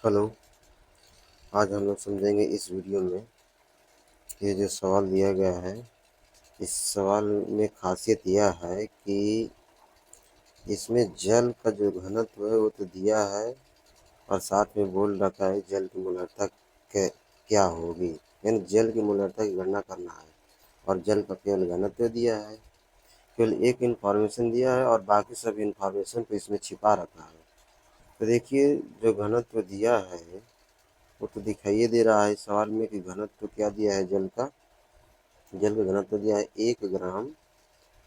Hello. आज हम लोग समझेंगे इस वीडियो में ये जो सवाल दिया गया है। इस सवाल में खासियत यह है कि इसमें जल का जो घनत्व है वो तो दिया है और साथ में बोल रखा है जल की मोलरता क्या होगी, यानी जल की मोलरता की गणना करना है और जल का केवल घनत्व दिया है। केवल एक इन्फॉर्मेशन दिया है और बाकी सब इन्फॉर्मेशन को इसमें छिपा रखा है। तो देखिए, जो घनत्व दिया है वो तो दिखाइए दे रहा है सवाल में कि घनत्व क्या दिया है जल का। जल का घनत्व दिया है 1 ग्राम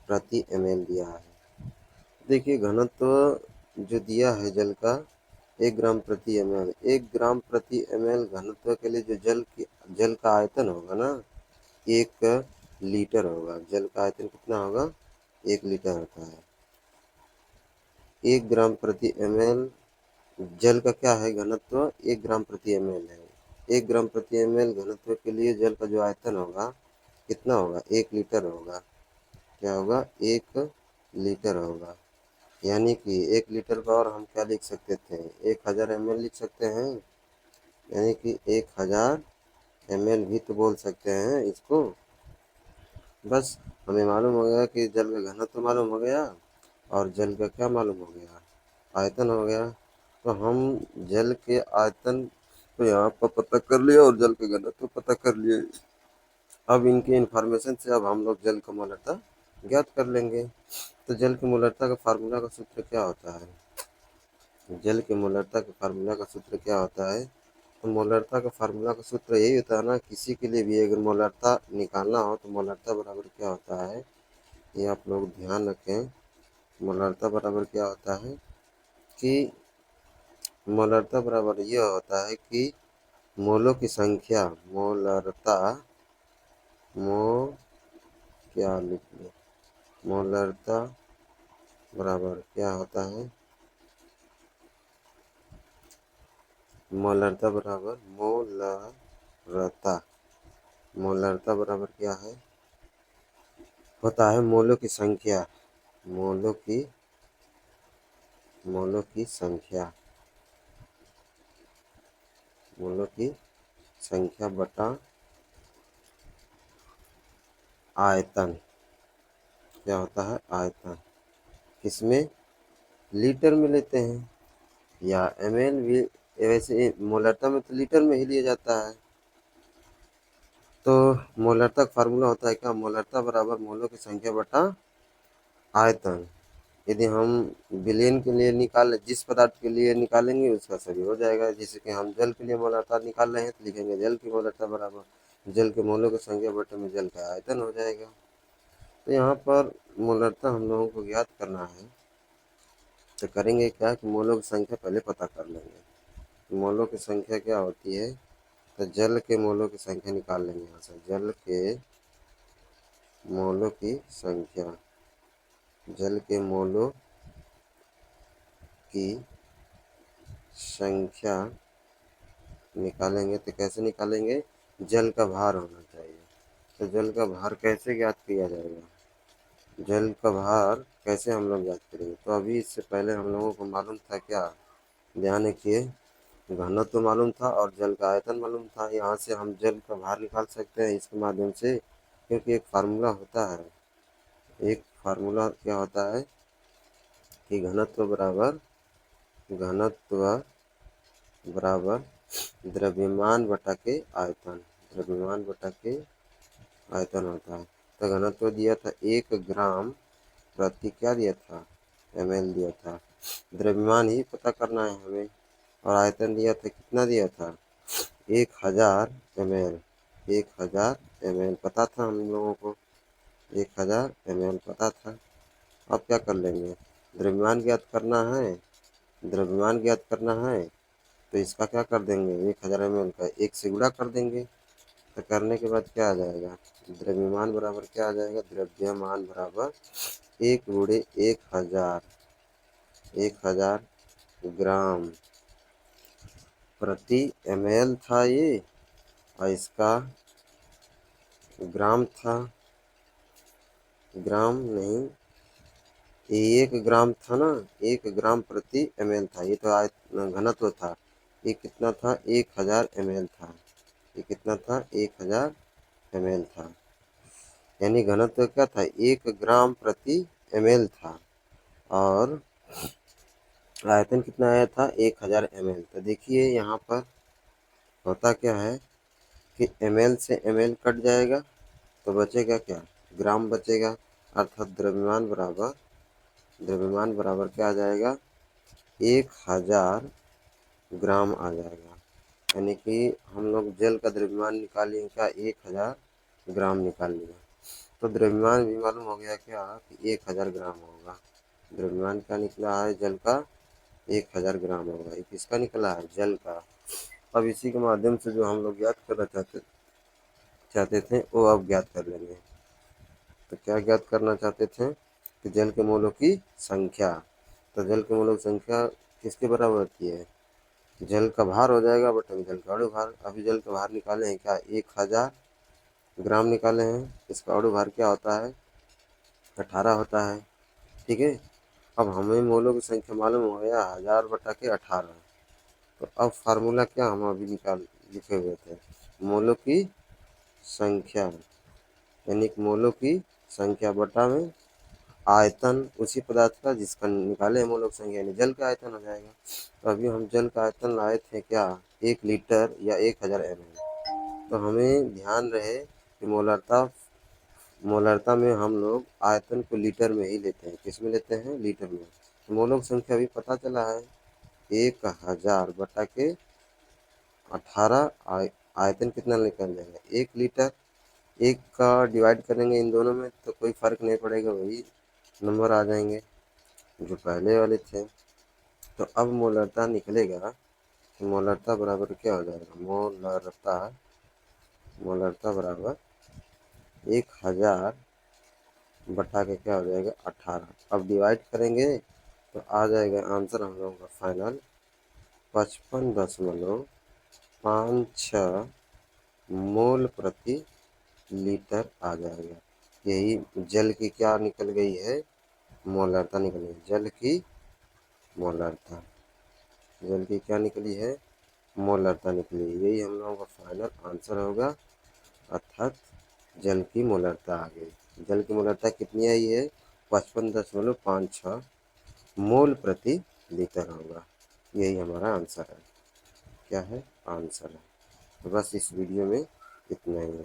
प्रति ml दिया है। देखिए, घनत्व जो दिया है जल का 1 ग्राम प्रति ml, 1 ग्राम प्रति ml घनत्व के लिए जो जल का आयतन होगा ना, 1 लीटर होगा। जल का आयतन कितना होगा? 1 लीटर होता है। 1 ग्राम प्रति ml जल का क्या है घनत्व? 1 ग्राम प्रति ml है। 1 ग्राम प्रति ml घनत्व के लिए जल का जो आयतन होगा कितना होगा? 1 लीटर होगा। क्या होगा? 1 लीटर होगा। यानी कि 1 लीटर का और हम क्या लिख सकते थे? 1000 ml लिख सकते हैं। यानी कि 1000 ml भी तो बोल सकते हैं इसको। बस हमें मालूम हो गया कि जल का घनत्व मालूम हो गया और जल का क्या मालूम हो गया? आयतन हो गया। तो हम जल के आयतन को यहाँ पर पता कर लिए और जल के घनत्व पता कर लिए। अब इनके इन्फॉर्मेशन से अब हम लोग जल का मोलरता ज्ञात कर लेंगे। तो जल की मोलरता का फार्मूला का सूत्र क्या होता है? जल की मोलरता के फार्मूला का सूत्र क्या होता है? तो मोलरता का फार्मूला का सूत्र यही होता है ना, किसी के लिए भी अगर मोलरता निकालना हो तो मोलरता बराबर क्या होता है, ये आप लोग ध्यान रखें। मोलरता बराबर क्या होता है कि मोलरता बराबर ये होता है कि मोलों की संख्या, मोलरता, मो क्या लिख लो, मोलरता बराबर क्या होता है? मोलरता बराबर मोलरता, मोलरता बराबर क्या है? होता है मोलों की संख्या, मोलों की संख्या, मोलों की संख्या बटा आयतन। क्या होता है? आयतन। किसमें? लीटर में लेते हैं या ml भी। वैसे मोलरता में तो लीटर में ही लिया जाता है। तो मोलरता का फार्मूला होता है क्या? मोलरता बराबर मोलों की संख्या बटा आयतन। यदि हम विलयन के लिए जिस पदार्थ के लिए निकालेंगे उसका सभी हो जाएगा। जैसे कि हम जल के लिए मोलरता निकाल रहे हैं तो लिखेंगे जल की मोलरता बराबर जल के मोलों की संख्या बटे में जल का आयतन हो जाएगा। तो यहाँ पर मोलरता हम लोगों को ज्ञात करना है तो करेंगे क्या कि मोलों की संख्या पहले पता कर लेंगे। मोलों की संख्या क्या होती है? तो जल के मोलों की संख्या निकाल लेंगे यहाँ से। जल के मोलों की संख्या, जल के मोलों की संख्या निकालेंगे तो कैसे निकालेंगे? जल का भार होना चाहिए। तो जल का भार कैसे ज्ञात किया जाएगा? जल का भार कैसे हम लोग ज्ञात करेंगे? तो अभी इससे पहले हम लोगों को मालूम था क्या? ध्यान रखिए, घनत्व तो मालूम था और जल का आयतन मालूम था। यहाँ से हम जल का भार निकाल सकते हैं इसके माध्यम से, क्योंकि एक फार्मूला होता है। एक फार्मूला क्या होता है कि घनत्व बराबर द्रव्यमान बटा के आयतन, द्रव्यमान बटा के आयतन होता है। तो घनत्व दिया था 1 ग्राम प्रति क्या दिया था? ml दिया था। द्रव्यमान ही पता करना है हमें। और आयतन दिया था कितना? दिया था 1000 ml। 1000 ml पता था हम लोगों को, 1000 ml पता था। अब क्या कर लेंगे? द्रव्यमान ज्ञात करना है। द्रव्यमान ज्ञात करना है तो इसका क्या कर देंगे? 1000 ml का 1 से गुणा कर देंगे। तो करने के बाद क्या आ जाएगा? द्रव्यमान बराबर क्या आ जाएगा? द्रव्यमान बराबर 1 × 1000, 1000 ग्राम प्रति ml था ये, और इसका ग्राम था, ग्राम नहीं, ये 1 ग्राम था ना, 1 ग्राम प्रति ml था। ये तो घनत्व था। ये कितना था, 1000 ml था। ये कितना था, 1000 ml था। यानी घनत्व क्या था, 1 ग्राम प्रति ml था। और आयतन कितना आया था, 1000 ml। तो देखिए यहाँ पर होता क्या है कि ml से ml कट जाएगा तो बचेगा क्या, ग्राम बचेगा। अर्थात द्रव्यमान बराबर क्या आ जाएगा, 1000 ग्राम आ जाएगा। यानी कि हम लोग जल का द्रव्यमान निकालेंगे क्या, 1000 ग्राम निकाल लिया। तो द्रव्यमान भी मालूम हो गया क्या कि 1000 ग्राम होगा। द्रव्यमान क्या निकला है, जल का 1000 ग्राम होगा। ये किसका निकला है, जल का। अब इसी के माध्यम से जो हम लोग ज्ञात करना चाहते थे वो अब ज्ञात कर लेंगे। तो क्या ज्ञात करना चाहते थे कि जल के मोलों की संख्या। तो जल के मोलों की संख्या किसके बराबर होती है, जल का भार हो जाएगा बटा जल का अणु भार। अभी जल का भार निकाले हैं क्या, 1000 ग्राम निकाले हैं। इसका अणु भार क्या होता है, 18 होता है। ठीक है। अब हमें मोलों की संख्या मालूम हो गया 1000 बटा के 18। तो अब फार्मूला क्या हम अभी लिखे हुए थे, मोलों की संख्या, यानी कि मोलों की संख्या बटा में आयतन उसी पदार्थ का जिसका निकाले हैं मोलों की संख्या, यानी जल का आयतन हो जाएगा। तो अभी हम जल का आयतन लाए थे क्या, 1 लीटर या 1000 ml। तो हमें ध्यान रहे कि मोलरता में हम लोग आयतन को लीटर में ही लेते हैं। किस में लेते हैं, लीटर में। तो मोलों की संख्या अभी पता चला है 1000 बटा के 18। आयतन कितना निकल जाएगा, 1 लीटर। एक का डिवाइड करेंगे इन दोनों में तो कोई फर्क नहीं पड़ेगा, वही नंबर आ जाएंगे जो पहले वाले थे। तो अब मोलरता निकलेगा, मोलरता बराबर क्या हो जाएगा, मोलरता बराबर 1000 बटा के क्या हो जाएगा, 18। अब डिवाइड करेंगे तो आ जाएगा आंसर हम लोगों का फाइनल 55.56 मोल प्रति लीटर आ जाएगा। यही जल की क्या निकल गई है, मोलरता निकल गई। जल की मोलरता, जल की क्या निकली है, मोलरता निकली। यही हम लोगों का फाइनल आंसर होगा। अर्थात जल की मोलरता आ गई। जल की मोलरता कितनी आई है, 55.56 मोल प्रति लीटर होगा। यही हमारा आंसर है। क्या है, आंसर है। तो बस इस वीडियो में इतना ही है।